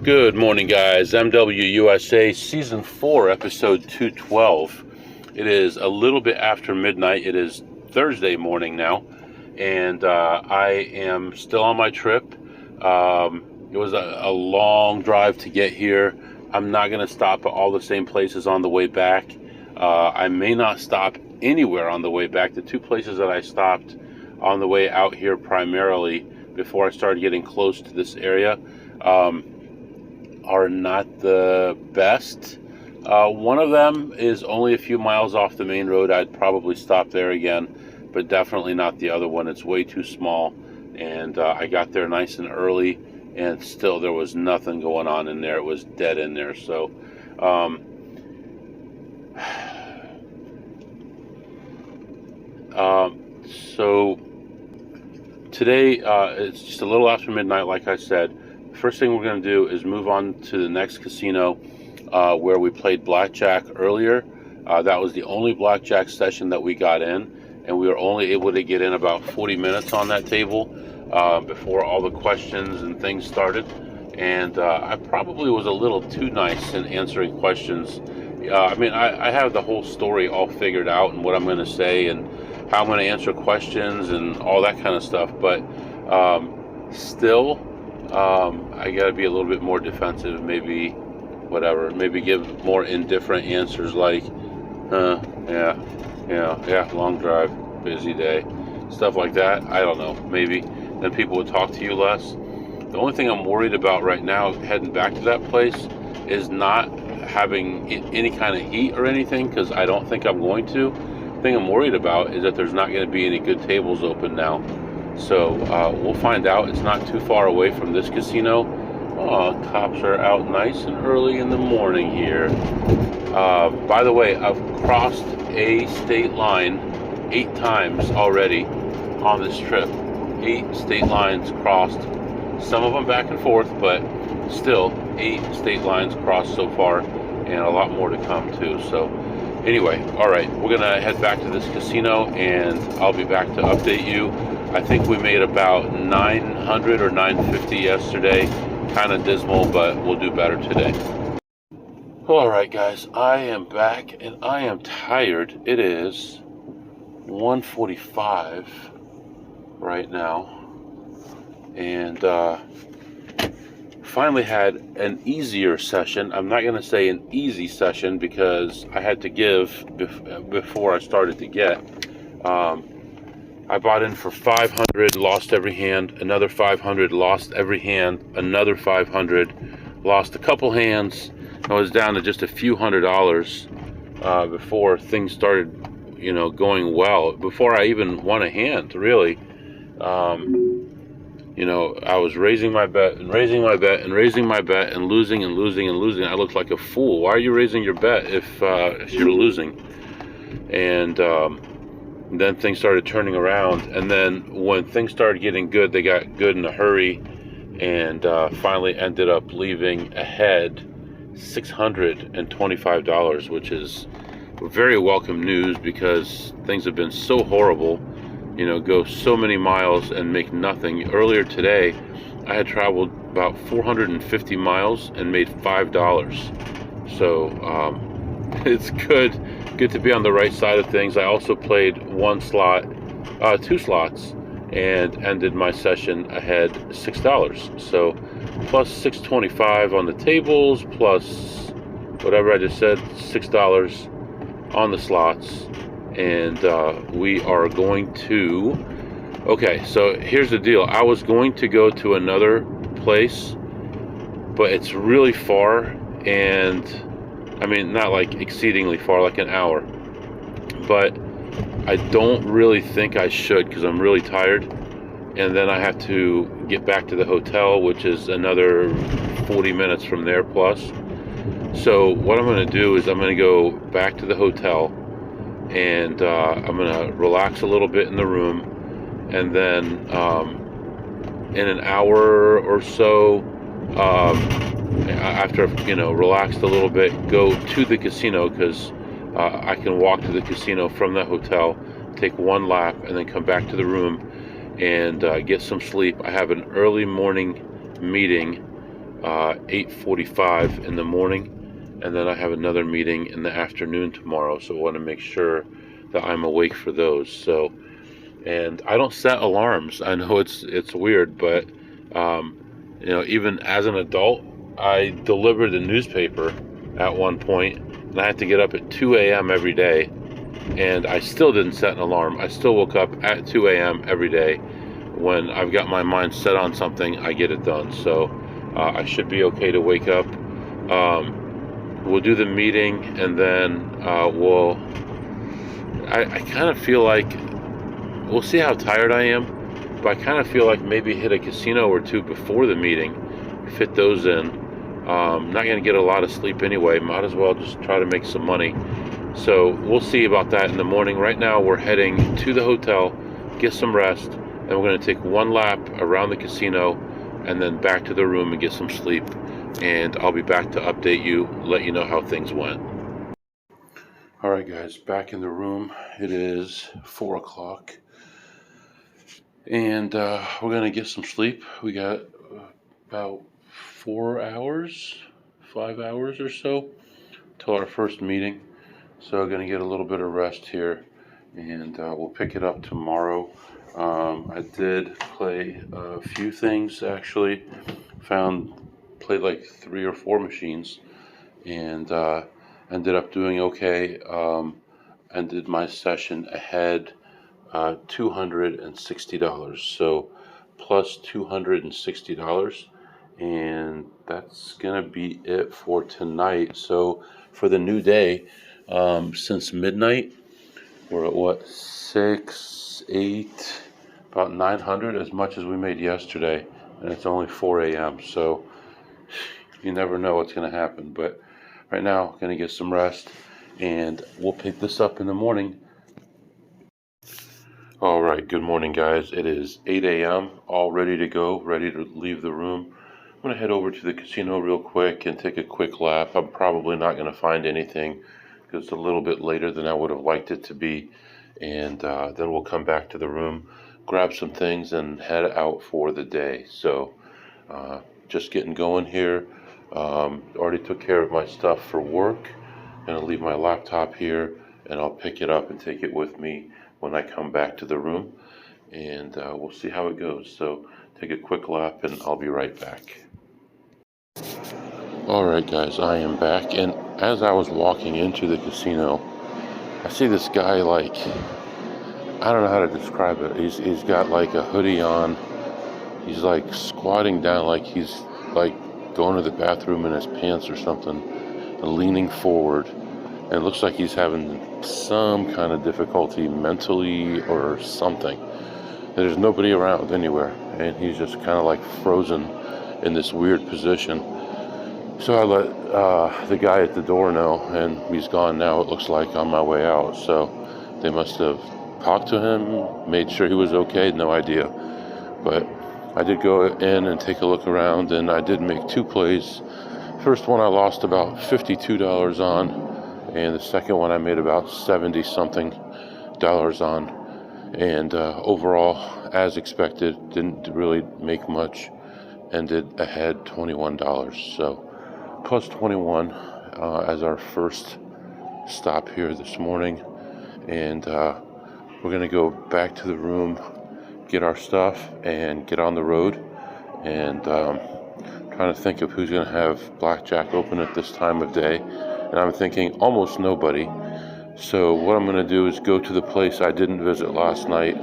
Good morning, guys. MWUSA Season 4, Episode 212. It is a little bit after midnight. It is Thursday morning now, and I am still on my trip. It was a long drive to get here. I'm not going to stop at all the same places on the way back. I may not stop anywhere on the way back. The two places that I stopped on the way out here primarily before I started getting close to this area are not the best. One of them is only a few miles off the main road. I'd probably stop there again, but definitely not the other one. It's way too small, and I got there nice and early, and still there was nothing going on in there. It was dead in there. So so today it's just a little after midnight, like I said. First thing we're going to do is move on to the next casino where we played blackjack earlier. That was the only blackjack session that we got in, and we were only able to get in about 40 minutes on that table before all the questions and things started. And I probably was a little too nice in answering questions. I have the whole story all figured out and what I'm going to say and how I'm going to answer questions and all that kind of stuff, but still I gotta be a little bit more defensive, maybe maybe give more indifferent answers like yeah, long drive, busy day, stuff like that. I don't know, maybe then people would talk to you less. The only thing I'm worried about right now heading back to that place is not having any kind of heat or anything, because I don't think I'm going to. The thing I'm worried about is that there's not going to be any good tables open now. So we'll find out. It's not too far away from this casino. Oh, cops are out nice and early in the morning here. By the way, I've crossed a state line 8 times already on this trip. 8 state lines crossed. Some of them back and forth, but still 8 state lines crossed so far, and a lot more to come too. So anyway, all right, we're gonna head back to this casino, and I'll be back to update you. I think we made about 900 or 950 yesterday. Kind of dismal, but we'll do better today. All right, guys, I am back, and I am tired. It is 1:45 right now, and finally had an easier session. I'm not going to say an easy session because I had to give before I started to get. I bought in for 500, lost every hand, another 500, lost every hand, another 500, lost a couple hands. I was down to just a few $100s before things started, going well. Before I even won a hand, really. I was raising my bet and raising my bet and raising my bet and losing and losing and losing. I looked like a fool. Why are you raising your bet if you're losing? And then things started turning around, and then when things started getting good, they got good in a hurry, and finally ended up leaving ahead $625, which is very welcome news because things have been so horrible. Go so many miles and make nothing. Earlier today, I had traveled about 450 miles and made $5. So it's good to be on the right side of things. I also played 2 slots, and ended my session ahead $6. So plus $625 on the tables, plus whatever I just said, $6 on the slots. And we are going to... Okay, so here's the deal. I was going to go to another place, but it's really far, and not like exceedingly far, like an hour. But I don't really think I should because I'm really tired. And then I have to get back to the hotel, which is another 40 minutes from there plus. So what I'm going to do is I'm going to go back to the hotel, and I'm going to relax a little bit in the room. And then in an hour or so, after relaxed a little bit, go to the casino, because I can walk to the casino from the hotel, take 1 lap, and then come back to the room and get some sleep. I have an early morning meeting 8:45 in the morning, and then I have another meeting in the afternoon tomorrow, so I want to make sure that I'm awake for those. So, and I don't set alarms. I know it's weird, but even as an adult, I delivered a newspaper at one point, and I had to get up at 2 a.m. every day, and I still didn't set an alarm. I still woke up at 2 a.m. every day. When I've got my mind set on something, I get it done. So I should be okay to wake up. We'll do the meeting, and then I kind of feel like we'll see how tired I am, but I kind of feel like maybe hit a casino or two before the meeting, fit those in. Not going to get a lot of sleep anyway. Might as well just try to make some money. So we'll see about that in the morning. Right now we're heading to the hotel, get some rest, and we're going to take one lap around the casino and then back to the room and get some sleep. And I'll be back to update you, let you know how things went. All right, guys, back in the room. It is 4 o'clock, and we're going to get some sleep. We got about 4 hours, 5 hours or so till our first meeting. So I'm going to get a little bit of rest here, and we'll pick it up tomorrow. I did play a few things, actually. Played like 3 or 4 machines, and ended up doing okay. Ended my session ahead $260. So plus $260. And that's going to be it for tonight. So for the new day, since midnight, we're at what, 6, 8, about 900, as much as we made yesterday, and it's only 4 a.m. So you never know what's going to happen. But right now, going to get some rest, and we'll pick this up in the morning. All right, good morning, guys. It is 8 a.m., all ready to go, ready to leave the room. I'm going to head over to the casino real quick and take a quick lap. I'm probably not going to find anything because it's a little bit later than I would have liked it to be. And then we'll come back to the room, grab some things, and head out for the day. So just getting going here. Already took care of my stuff for work. Going to leave my laptop here, and I'll pick it up and take it with me when I come back to the room. And we'll see how it goes. So take a quick lap, and I'll be right back. Alright, guys, I am back, and as I was walking into the casino, I see this guy, like, I don't know how to describe it. He's got like a hoodie on. He's like squatting down, like he's like going to the bathroom in his pants or something, and leaning forward. And it looks like he's having some kind of difficulty mentally or something. And there's nobody around anywhere, and he's just kind of like frozen in this weird position. So I let the guy at the door know, and he's gone now, it looks like, on my way out. So they must have talked to him, made sure he was okay, no idea. But I did go in and take a look around, and I did make 2 plays. First one I lost about $52 on, and the second one I made about $70-something on. And overall, as expected, didn't really make much, ended ahead $21. So plus 21 as our first stop here this morning. And we're going to go back to the room, get our stuff, and get on the road. And trying to think of who's going to have blackjack open at this time of day. And I'm thinking almost nobody. So what I'm going to do is go to the place I didn't visit last night,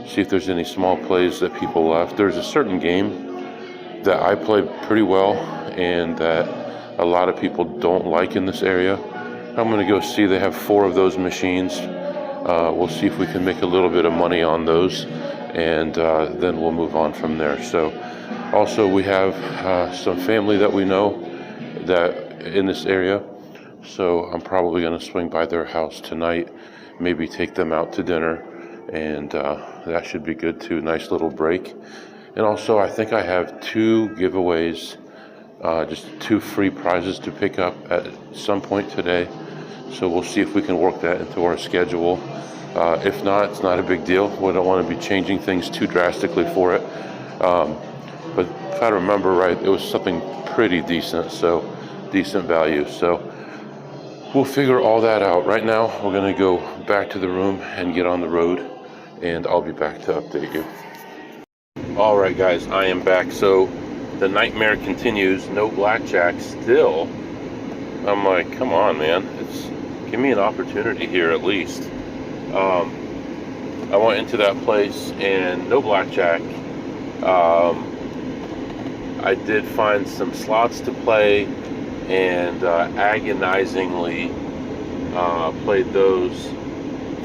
see if there's any small plays that people left. There's a certain game that I play pretty well and that a lot of people don't like in this area. I'm going to go see. They have 4 of those machines. We'll see if we can make a little bit of money on those, and then we'll move on from there. So also we have some family that we know that in this area, so I'm probably going to swing by their house tonight, maybe take them out to dinner, and that should be good too. Nice little break. And also I think I have 2 giveaways, just 2 free prizes to pick up at some point today. So we'll see if we can work that into our schedule. If not, it's not a big deal. We don't want to be changing things too drastically for it. But if I remember right, it was something pretty decent, so decent value. So we'll figure all that out. Right now, we're gonna go back to the room and get on the road, and I'll be back to update you. All right, guys, I am back. So the nightmare continues. No blackjack still. I'm like, come on, man. Give me an opportunity here at least. I went into that place and no blackjack. I did find some slots to play, and agonizingly played those.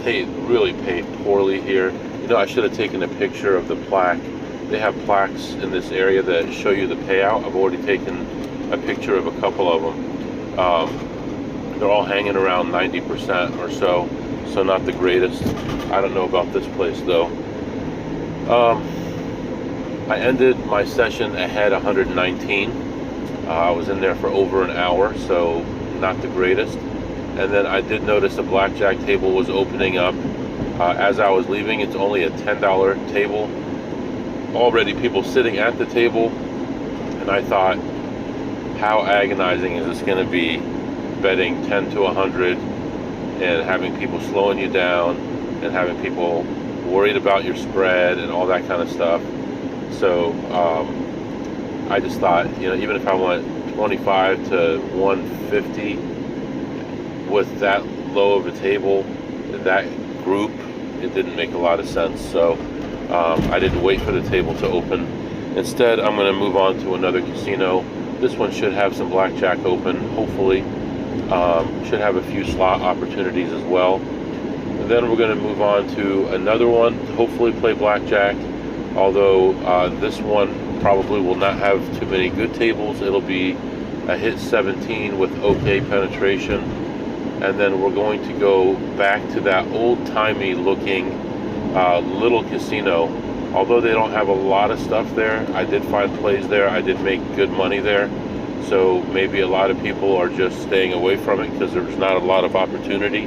Really paid poorly here. You know, I should have taken a picture of the plaque. They have plaques in this area that show you the payout. I've already taken a picture of a couple of them. They're all hanging around 90% or so, so not the greatest. I don't know about this place though. I ended my session ahead 119. I was in there for over an hour, so not the greatest. And then I did notice a blackjack table was opening up. As I was leaving, it's only a $10 table. Already people sitting at the table, and I thought, how agonizing is this going to be, betting 10 to 100 and having people slowing you down and having people worried about your spread and all that kind of stuff. So I just thought, you know, even if I went 25 to 150 with that low of a table, that group, it didn't make a lot of sense. So I didn't wait for the table to open. Instead, I'm going to move on to another casino. This one should have some blackjack open, hopefully. Should have a few slot opportunities as well. And then we're going to move on to another one, hopefully play blackjack. Although this one probably will not have too many good tables. It'll be a hit 17 with okay penetration. And then we're going to go back to that old-timey looking little casino. Although they don't have a lot of stuff there, I did find plays there. I did make good money there. So maybe a lot of people are just staying away from it because there's not a lot of opportunity.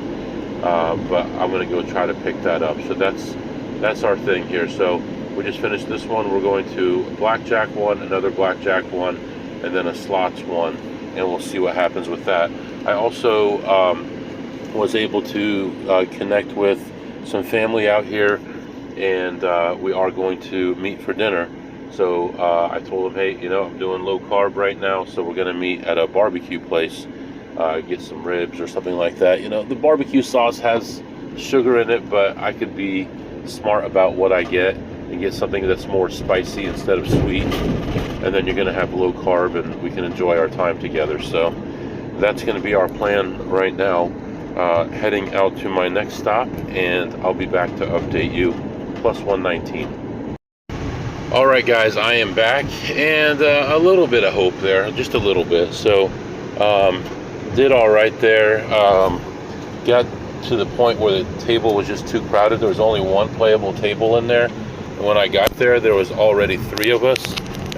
But I'm going to go try to pick that up. So that's our thing here. So we just finished this one. We're going to a blackjack one, another blackjack one, and then a slots one, and we'll see what happens with that. I also was able to connect with some family out here, and we are going to meet for dinner. So I told them, hey, you know, I'm doing low carb right now, so we're going to meet at a barbecue place, get some ribs or something like that. You know, the barbecue sauce has sugar in it, but I could be smart about what I get and get something that's more spicy instead of sweet, and then you're going to have low carb and we can enjoy our time together. So that's going to be our plan right now, heading out to my next stop, and I'll be back to update you. Plus 119. All right, guys, I am back, and a little bit of hope there, just a little bit. So did all right there. Got to the point where the table was just too crowded. There was only one playable table in there. And when I got there was already 3 of us,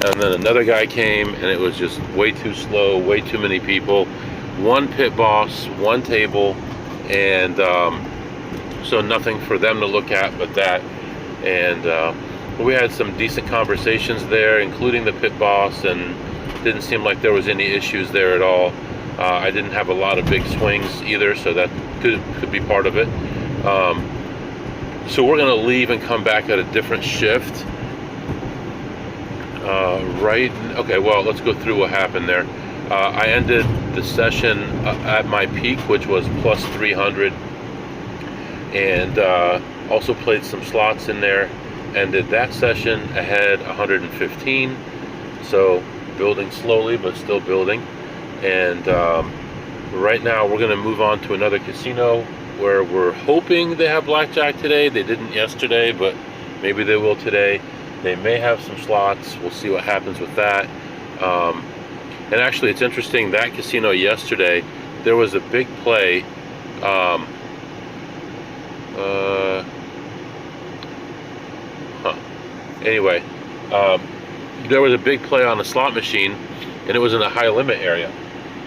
and then another guy came, and it was just way too slow, way too many people. One pit boss, one table, and so nothing for them to look at but that. And we had some decent conversations there, including the pit boss, and didn't seem like there was any issues there at all. I didn't have a lot of big swings either, so that could be part of it. So we're going to leave and come back at a different shift. Okay, well, let's go through what happened there. I ended the session at my peak, which was plus 300, and also played some slots in there. Ended that session ahead 115, so building slowly but still building. And right now we're going to move on to another casino where we're hoping they have blackjack today. They didn't yesterday, but maybe they will today. They may have some slots. We'll see what happens with that. And actually, it's interesting, that casino yesterday, there was a big play. Anyway, there was a big play on the slot machine, and it was in a high limit area.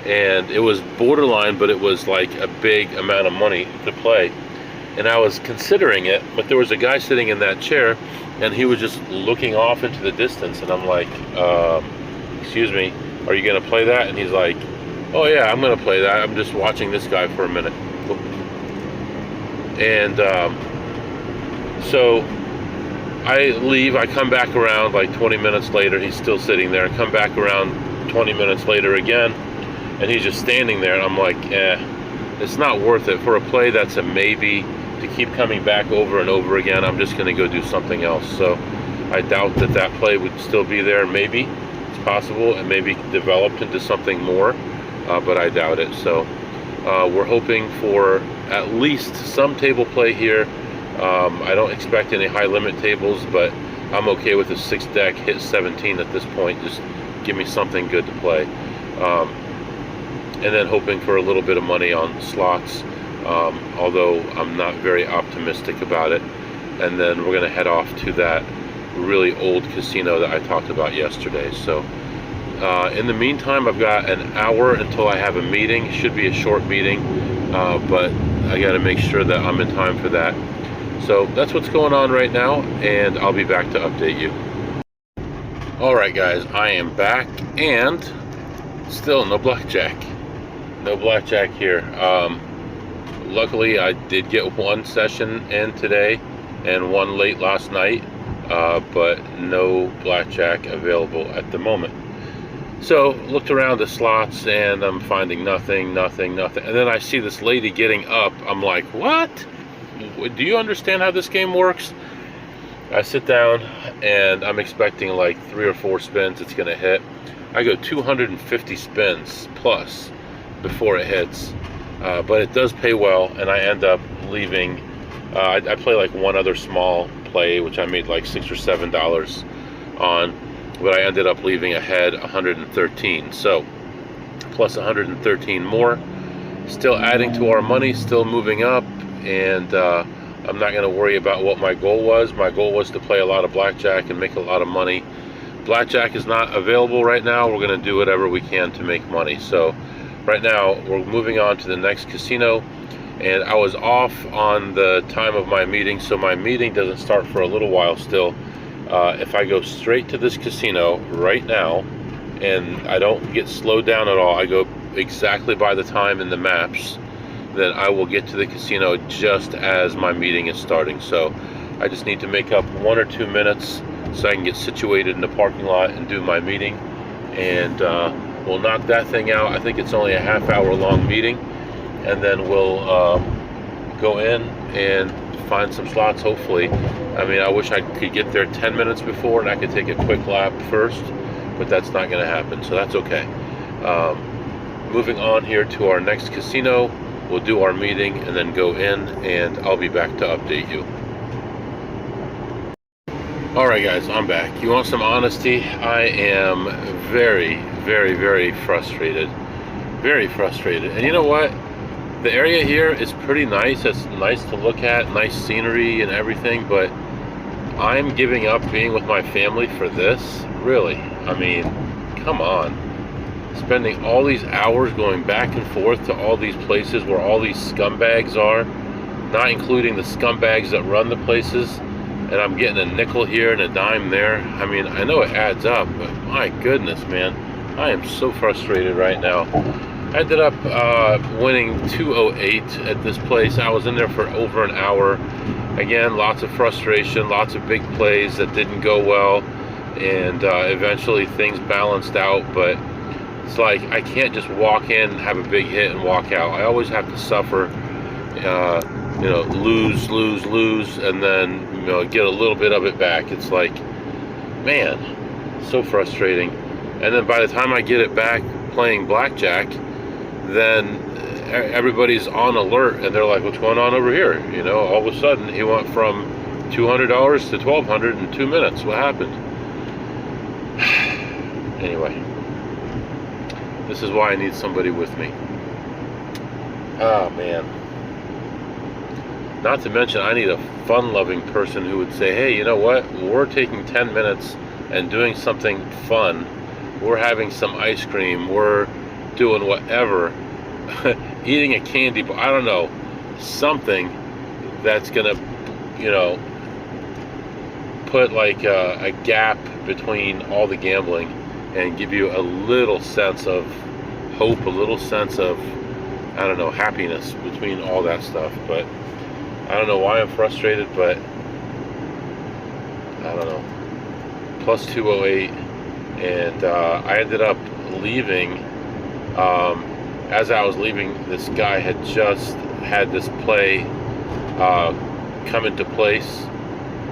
And it was borderline, but it was like a big amount of money to play. And I was considering it, but there was a guy sitting in that chair, and he was just looking off into the distance. And I'm like, excuse me, are you going to play that? And he's like, oh yeah, I'm going to play that. I'm just watching this guy for a minute. And so I leave. I come back around like 20 minutes later. He's still sitting there. I come back around 20 minutes later again, and he's just standing there. And I'm like, it's not worth it for a play that's a maybe to keep coming back over and over again. I'm just going to go do something else. So I doubt that that play would still be there. Maybe it's possible, and maybe developed into something more, but I doubt it. So we're hoping for at least some table play here. I don't expect any high limit tables, but I'm okay with a 6 deck hit 17 at this point. Just give me something good to play. And then hoping for a little bit of money on slots, although I'm not very optimistic about it. And then we're going to head off to that really old casino that I talked about yesterday. So in the meantime, I've got an hour until I have a meeting. Should be a short meeting, but I got to make sure that I'm in time for that. So that's what's going on right now, and I'll be back to update you. Alright guys, I am back, and still no blackjack. No blackjack here. Luckily, I did get one session in today and one late last night, but no blackjack available at the moment. So looked around the slots and I'm finding nothing. And then I see this lady getting up. I'm like, what? Do you understand how this game works? I sit down and I'm expecting like 3 or 4 spins it's gonna hit. I go 250 spins plus before it hits, but it does pay well, and I end up leaving. I play like one other small play, which I made like $6 or $7 on, but I ended up leaving ahead 113. So plus 113 more, still adding to our money, still moving up, and I'm not going to worry about what my goal was. My goal was to play a lot of blackjack and make a lot of money. Blackjack is not available right now. We're going to do whatever we can to make money. So right now we're moving on to the next casino, and I was off on the time of my meeting, so my meeting doesn't start for a little while still. If I go straight to this casino right now and I don't get slowed down at all, I go exactly by the time in the maps, then I will get to the casino just as my meeting is starting. So I just need to make up 1 or 2 minutes so I can get situated in the parking lot and do my meeting, and we'll knock that thing out. I think it's only a half-hour long meeting, and then we'll go in and find some slots, hopefully. I mean, I wish I could get there 10 minutes before and I could take a quick lap first, but that's not going to happen, so that's okay. Moving on here to our next casino, we'll do our meeting and then go in, and I'll be back to update you. Alright guys, I'm back. You want some honesty? I am very, very, very frustrated. Very frustrated. And you know what? The area here is pretty nice. It's nice to look at, nice scenery and everything, but I'm giving up being with my family for this? Really? I mean, come on. Spending all these hours going back and forth to all these places where all these scumbags are, not including the scumbags that run the places, and I'm getting a nickel here and a dime there. I mean, I know it adds up, but my goodness, man, I am so frustrated right now. I ended up winning 208 at this place. I was in there for over an hour. Again, lots of frustration, lots of big plays that didn't go well, and eventually things balanced out, but it's like I can't just walk in, have a big hit, and walk out. I always have to suffer, you know, lose, and then, you know, get a little bit of it back. It's like, man, so frustrating. And then by the time I get it back playing blackjack, then everybody's on alert, and they're like, what's going on over here? You know, all of a sudden he went from $200 to $1,200 in 2 minutes. What happened? Anyway, this is why I need somebody with me. Oh man. Not to mention, I need a fun-loving person who would say, hey, you know what? We're taking 10 minutes and doing something fun. We're having some ice cream. We're doing whatever. Eating a candy bar. I don't know. Something that's going to, you know, put like a gap between all the gambling and give you a little sense of hope, a little sense of, I don't know, happiness between all that stuff. But I don't know why I'm frustrated, but I don't know. Plus 208, and I ended up leaving. As I was leaving, this guy had just had this play come into place,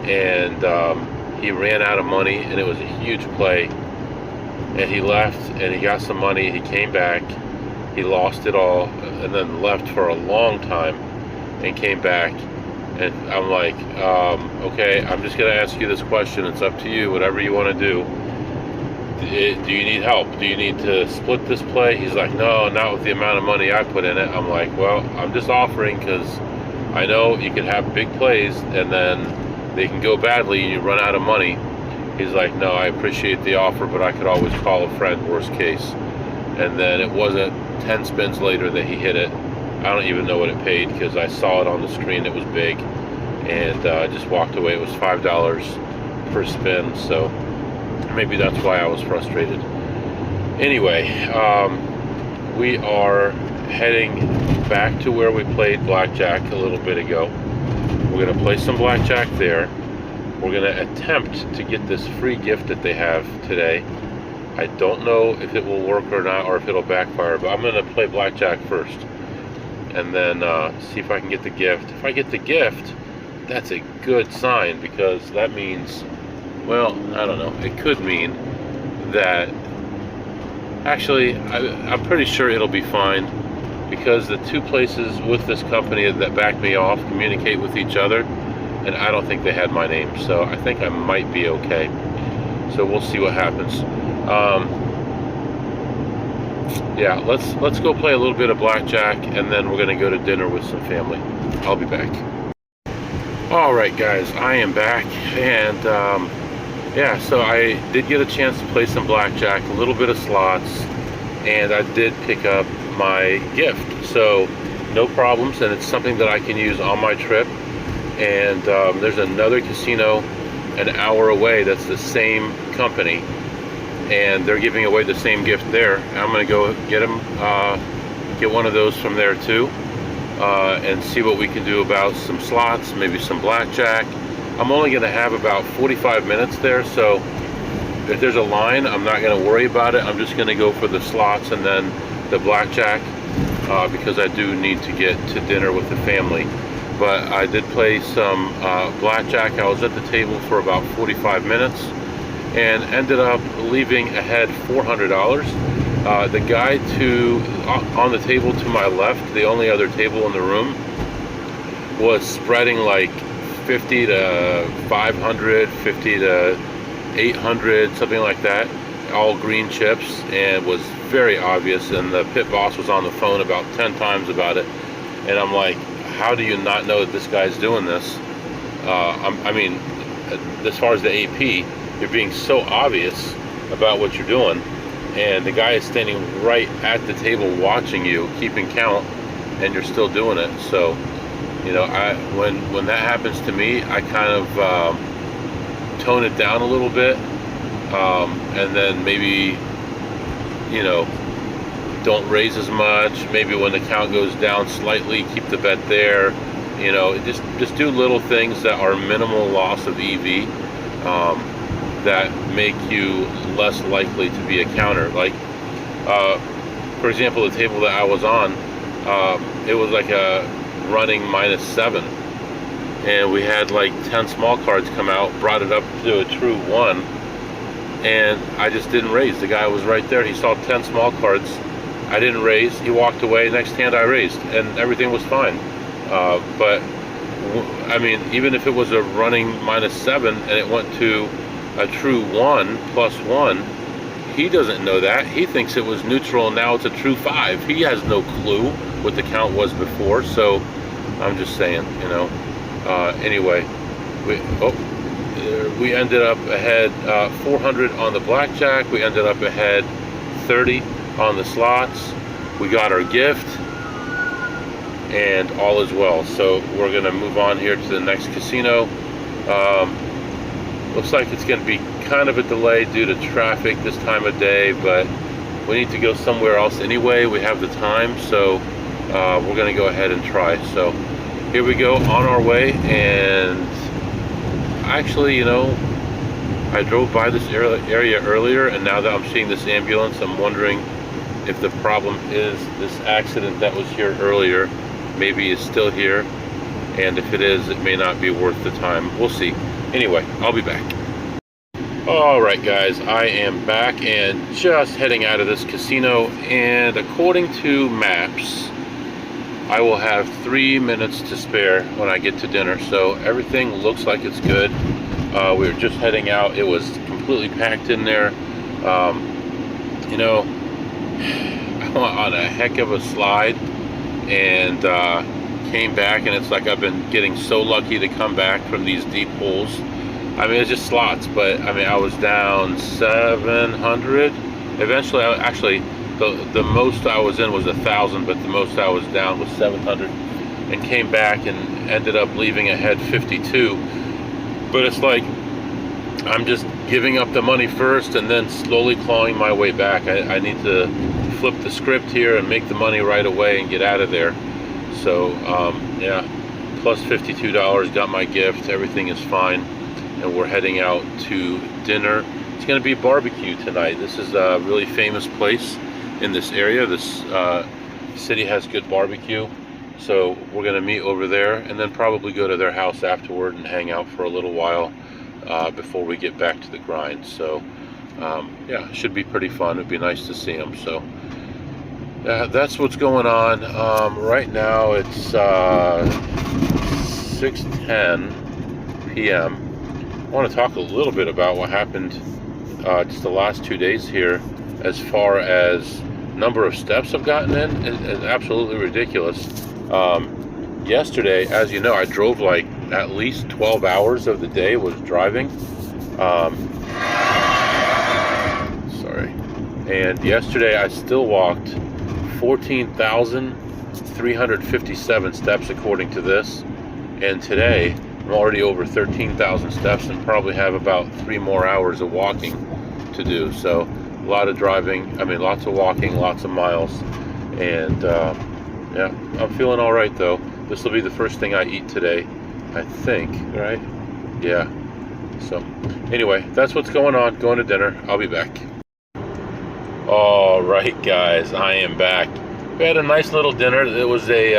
and he ran out of money, and it was a huge play, and he left, and he got some money. He came back, he lost it all, and then left for a long time, and came back. And I'm like, okay, I'm just gonna ask you this question. It's up to you, whatever you want to do. Do you need help? Do you need to split this play? He's like, no, not with the amount of money I put in it. I'm like, well, I'm just offering because I know you can have big plays and then they can go badly and you run out of money. He's like, no, I appreciate the offer, but I could always call a friend, worst case. And then it wasn't 10 spins later that he hit it. I don't even know what it paid because I saw it on the screen. It was big, and I just walked away. It was $5 per spin, so maybe that's why I was frustrated. Anyway, we are heading back to where we played blackjack a little bit ago. We're going to play some blackjack there. We're going to attempt to get this free gift that they have today. I don't know if it will work or not, or if it'll backfire, but I'm going to play blackjack first, and then see if I can get the gift. If I get the gift, that's a good sign, because that means, well, I don't know, it could mean that, actually, I'm pretty sure it'll be fine, because the two places with this company that back me off communicate with each other, and I don't think they had my name, so I think I might be okay. So we'll see what happens. Yeah, let's go play a little bit of blackjack, and then we're gonna go to dinner with some family. I'll be back. All right, guys, I am back, and yeah, so I did get a chance to play some blackjack, a little bit of slots, and I did pick up my gift. So no problems, and it's something that I can use on my trip. And there's another casino an hour away that's the same company, and they're giving away the same gift there. I'm gonna go get one of those from there too, and see what we can do about some slots, maybe some blackjack. I'm only gonna have about 45 minutes there, so if there's a line, I'm not gonna worry about it. I'm just gonna go for the slots and then the blackjack, because I do need to get to dinner with the family. But I did play some blackjack. I was at the table for about 45 minutes and ended up leaving ahead $400. The guy on the table to my left, the only other table in the room, was spreading like 50 to 500, 50 to 800, something like that, all green chips, and was very obvious. And the pit boss was on the phone about 10 times about it, and I'm like, how do you not know that this guy's doing this? I mean, as far as the AP, you're being so obvious about what you're doing, and the guy is standing right at the table watching you, keeping count, and you're still doing it. So, you know, when that happens to me, I kind of tone it down a little bit, and then maybe, you know, don't raise as much. Maybe when the count goes down slightly, keep the bet there. You know, just do little things that are minimal loss of EV, that make you less likely to be a counter. Like, for example, the table that I was on, it was like a running -7, and we had like 10 small cards come out, brought it up to a true 1, and I just didn't raise. The guy was right there. He saw 10 small cards. I didn't raise. He walked away. Next hand I raised, and everything was fine. But I mean, even if it was a running -7 and it went to a true 1 +1, he doesn't know that. He thinks it was neutral, and now it's a true 5. He has no clue what the count was before. So I'm just saying, you know. Anyway, we ended up ahead 400 on the blackjack. We ended up ahead 30 on the slots. We got our gift, and all is well. So we're gonna move on here to the next casino. Looks like it's going to be kind of a delay due to traffic this time of day, but we need to go somewhere else anyway. We have the time, so we're going to go ahead and try. So here we go, on our way. And actually, you know, I drove by this area earlier, and now that I'm seeing this ambulance, I'm wondering if the problem is this accident that was here earlier maybe is still here, and if it is, it may not be worth the time. We'll see. Anyway, I'll be back. Alright guys, I am back and just heading out of this casino, and according to maps, I will have 3 minutes to spare when I get to dinner, so everything looks like it's good. We were just heading out. It was completely packed in there. You know, I went on a heck of a slide and came back, and it's like I've been getting so lucky to come back from these deep holes. I mean, it's just slots, but I mean, I was down 700. Eventually, the most I was in was 1,000, but the most I was down was 700, and came back and ended up leaving ahead 52. But it's like I'm just giving up the money first and then slowly clawing my way back. I need to flip the script here and make the money right away and get out of there. So yeah, plus $52, got my gift, everything is fine, and we're heading out to dinner. It's going to be barbecue tonight. This is a really famous place in this area. This city has good barbecue, so we're going to meet over there and then probably go to their house afterward and hang out for a little while before we get back to the grind. So yeah, it should be pretty fun. It'd be nice to see them. So that's what's going on. Right now it's 6:10 p.m. I want to talk a little bit about what happened just the last 2 days here, as far as number of steps I've gotten in. It's absolutely ridiculous. Yesterday, as you know, I drove like at least 12 hours of the day was driving. Sorry. And yesterday I still walked 14,357 steps according to this. And today I'm already over 13,000 steps and probably have about 3 more hours of walking to do. So a lot of driving, I mean, lots of walking, lots of miles. And yeah, I'm feeling all right though. This will be the first thing I eat today, I think, right? Yeah. So anyway, that's what's going on. Going to dinner. I'll be back. All right, guys, I am back. We had a nice little dinner. It was a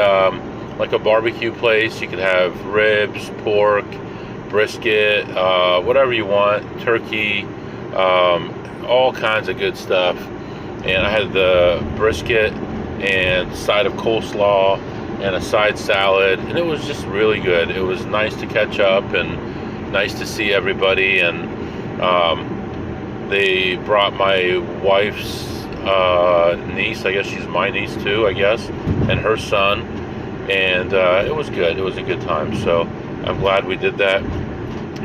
like a barbecue place. You could have ribs, pork, brisket, whatever you want, turkey, all kinds of good stuff. And I had the brisket and a side of coleslaw and a side salad, and it was just really good. It was nice to catch up and nice to see everybody. And they brought my wife's niece, I guess she's my niece too, I guess, and her son, and it was good. It was a good time, so I'm glad we did that.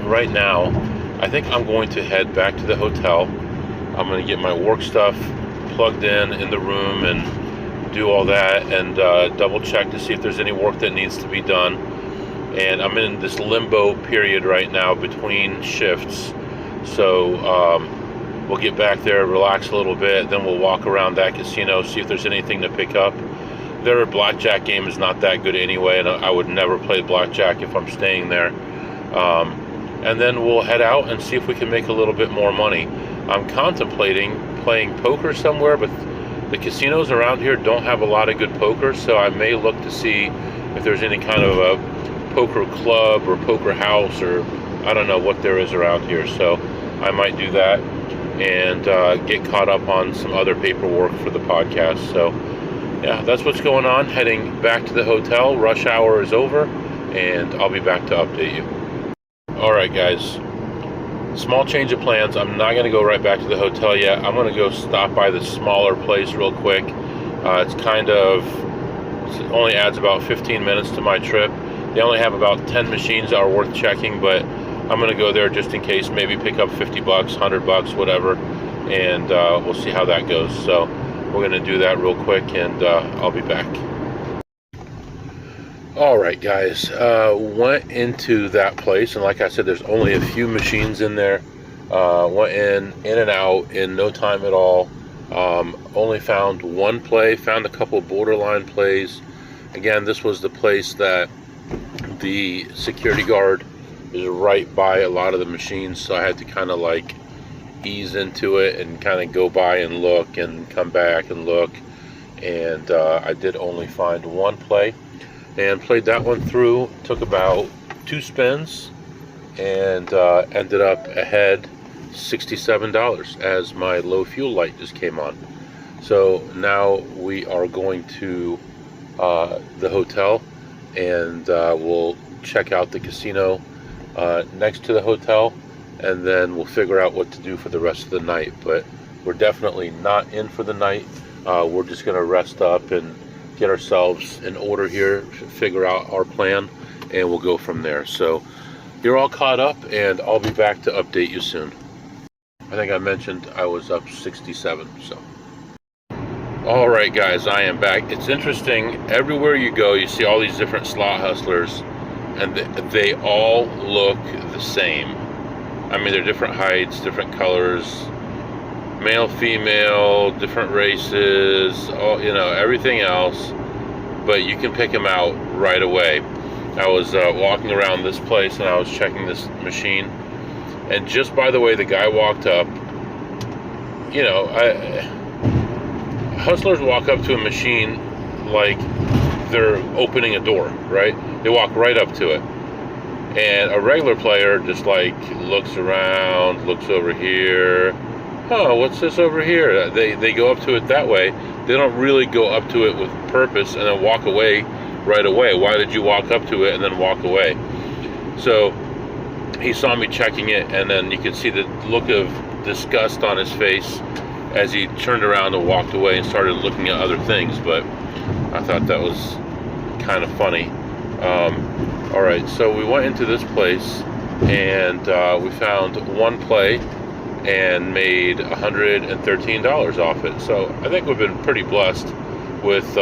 Right now, I think I'm going to head back to the hotel. I'm going to get my work stuff plugged in the room and do all that, and double check to see if there's any work that needs to be done. And I'm in this limbo period right now between shifts, so we'll get back there, relax a little bit, then we'll walk around that casino, see if there's anything to pick up. Their blackjack game is not that good anyway, and I would never play blackjack if I'm staying there. And then we'll head out and see if we can make a little bit more money. I'm contemplating playing poker somewhere, but the casinos around here don't have a lot of good poker, so I may look to see if there's any kind of a poker club or poker house, or I don't know what there is around here. So I might do that and get caught up on some other paperwork for the podcast. So yeah, that's what's going on. Heading back to the hotel. Rush hour is over, and I'll be back to update you. All right, guys. Small change of plans. I'm not going to go right back to the hotel yet. I'm going to go stop by the smaller place real quick. It only adds about 15 minutes to my trip. They only have about 10 machines that are worth checking, but I'm going to go there just in case, maybe pick up 50 bucks, 100 bucks, whatever, and we'll see how that goes. So we're going to do that real quick, and I'll be back. All right, guys, went into that place, and like I said, there's only a few machines in there. Went in and out in no time at all. Only found one play, found a couple borderline plays. Again, this was the place that the security guard is right by a lot of the machines, so I had to kind of like ease into it and kind of go by and look and come back and look. And I did only find one play and played that one through. Took about 2 spins and ended up ahead $67 as my low fuel light just came on. So now we are going to the hotel, and we'll check out the casino next to the hotel, and then we'll figure out what to do for the rest of the night. But we're definitely not in for the night. We're just going to rest up and get ourselves in order here, figure out our plan, and we'll go from there. So you're all caught up, and I'll be back to update you soon. I think I mentioned I was up 67, so. All right, guys, I am back. It's interesting, everywhere you go, you see all these different slot hustlers, and they all look the same. I mean, they're different heights, different colors, male, female, different races, all, you know, everything else, but you can pick them out right away. I was walking around this place and I was checking this machine, and just by the way the guy walked up, you know, hustlers walk up to a machine like they're opening a door, right? They walk right up to it. And a regular player just like looks around, looks over here. Oh, what's this over here? They go up to it that way. They don't really go up to it with purpose and then walk away right away. Why did you walk up to it and then walk away? So he saw me checking it, and then you could see the look of disgust on his face as he turned around and walked away and started looking at other things. But I thought that was kind of funny. All right, so we went into this place, and we found one play and made $113 off it. So I think we've been pretty blessed with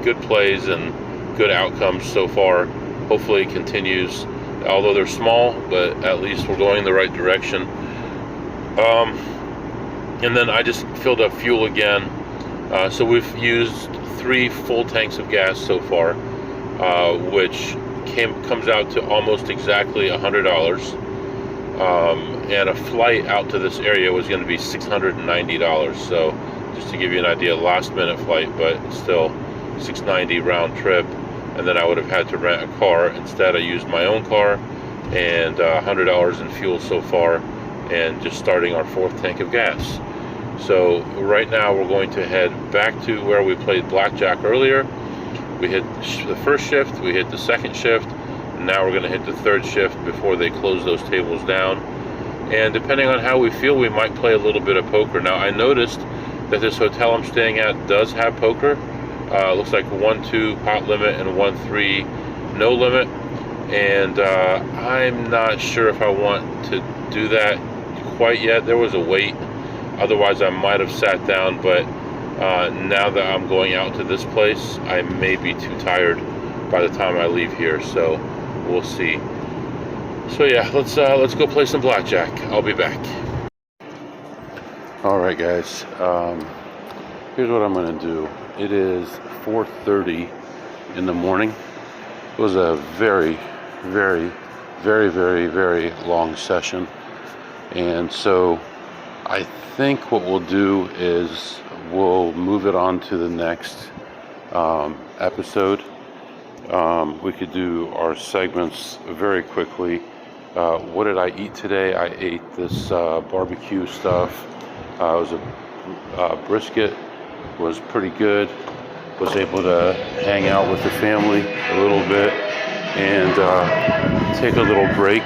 good plays and good outcomes so far. Hopefully it continues, although they're small, but at least we're going in the right direction. And then I just filled up fuel again. So we've used 3 full tanks of gas so far, which comes out to almost exactly $100. And a flight out to this area was going to be $690. So just to give you an idea, last minute flight, but still $690 round trip. And then I would have had to rent a car. Instead, I used my own car, and $100 in fuel so far, and just starting our 4th tank of gas. So right now we're going to head back to where we played blackjack earlier. We hit the first shift, we hit the second shift, and now we're going to hit the 3rd shift before they close those tables down. And depending on how we feel, we might play a little bit of poker. Now I noticed that this hotel I'm staying at does have poker. Looks like 1-2 pot limit and 1-3 no limit. And I'm not sure if I want to do that quite yet. There was a wait. Otherwise I might have sat down, but now that I'm going out to this place, I may be too tired by the time I leave here, so we'll see. So yeah, let's go play some blackjack. I'll be back. All right, guys. Here's what I'm gonna do. It is 4:30 in the morning. It was a very, very, very, very, very long session, and so I think what we'll do is we'll move it on to the next episode. We could do our segments very quickly. What did I eat today? I ate this barbecue stuff. It was a brisket. Was pretty good. Was able to hang out with the family a little bit and take a little break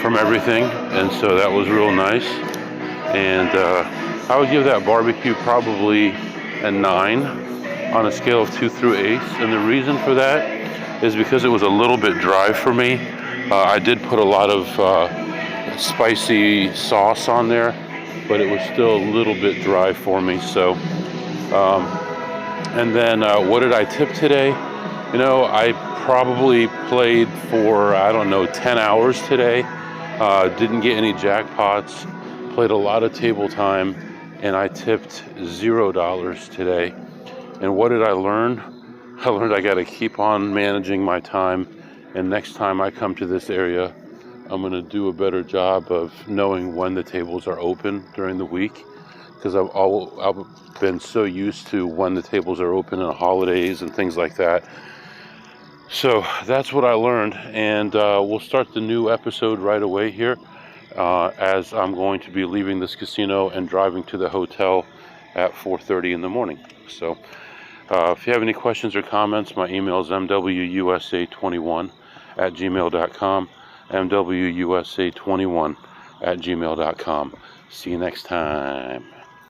from everything, and so that was real nice. And I would give that barbecue probably a 9 on a scale of 2 through 8. And the reason for that is because it was a little bit dry for me. I did put a lot of spicy sauce on there, but it was still a little bit dry for me. So, and then what did I tip today? You know, I probably played for, I don't know, 10 hours today. Didn't get any jackpots. Played a lot of table time, and I tipped $0 today. And what did I learn? I learned I got to keep on managing my time. And next time I come to this area, I'm going to do a better job of knowing when the tables are open during the week. Because I've been so used to when the tables are open on holidays and things like that. So that's what I learned, and we'll start the new episode right away here, as I'm going to be leaving this casino and driving to the hotel at 4:30 in the morning. So if you have any questions or comments, my email is mwusa21@gmail.com, mwusa21@gmail.com. See you next time.